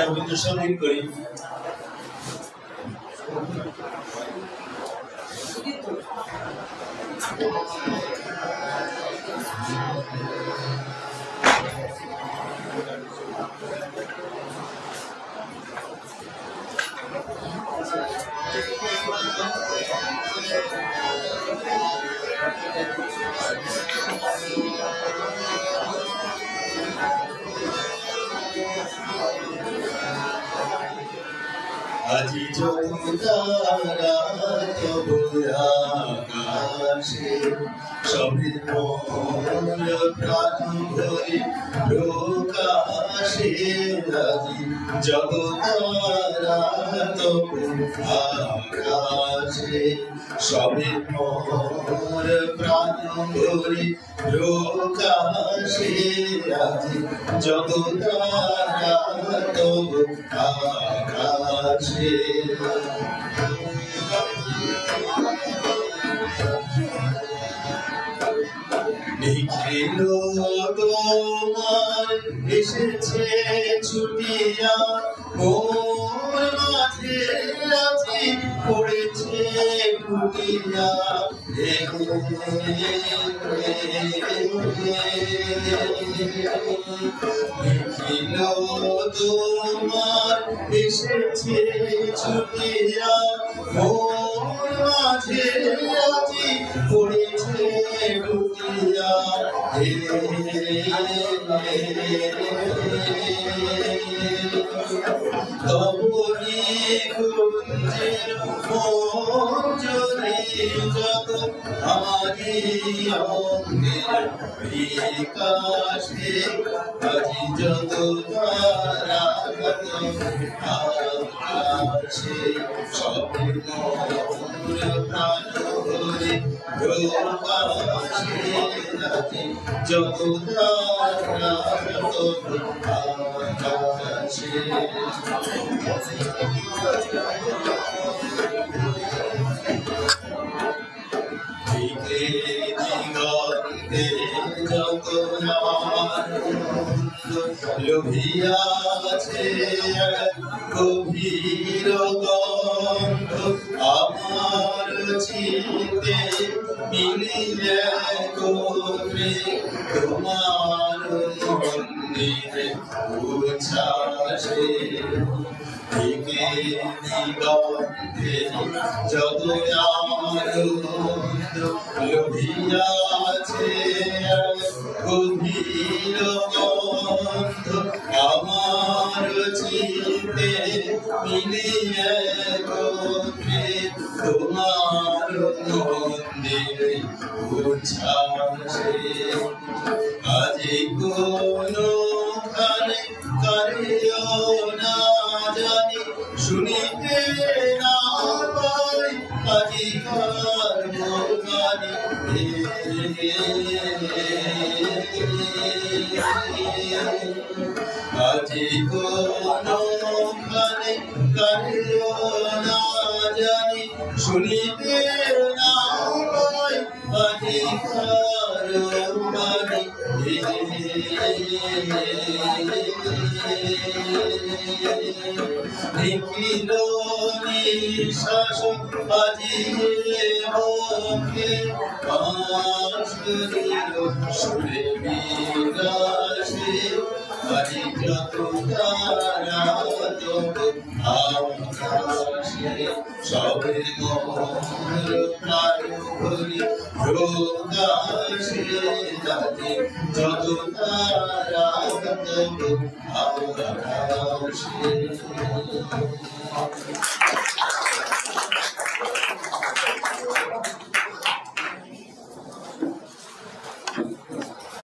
রবীন্দ্র সঙ্গীত করি। আজি যত তারা তবু আকাশে সবে মোর প্রাণ ভরে প্রকাশে। আজি যত তারা তবু আকাশে সবে মোর প্রাণ ভরে প্রকাশে। আজি যত তারা তবু আকাশে। নিখিল তোমার এসেছে ছুটিয়া মোর মাঝে আজি পড়েছে ফুটিয়া। নিখিল তোমার এসেছে ছুটিয়া মোর মাঝে আজি পড়েছে ফুটিয়া। তবনি কুঞ্জের মঞ্জরি যত আমারি অঙ্গের বিকাশে। আজি যত তারা আকাশে সবে মোর প্রাণ ভরে প্রকাশে। আজি যত তারা আকাশে। দিগন্তে যত লোভিয়াছে গভীর গন্ধ আমার চিতে মিলিলে গোত্রে তোমার মন্দিরে উচ্ছ্বাসে। দিকে দিগন্তে যত আনন্দ লোভিয়াছে গভীর গন্ধ আমার চিতে মিলিয়ে গোত্রে তোমার মন্দিরে উচ্ছ্বাসে। আজি কোনো খানে কারিও না জানি শুনিতে না পাই আজিকার মোগানি। আজি কোনো খানে কারিও না জানি শুনিতে না পাই আজিকার মোগানি। নিখিল নিঃশ্বাস আজি মুখে পাশ দিল সুরে বিরাসে। আজি যত তারা তবু আকাশে সবে মোর প্রাণ ভরে প্রকাশে। আজি যত তারা তবু আকাশে।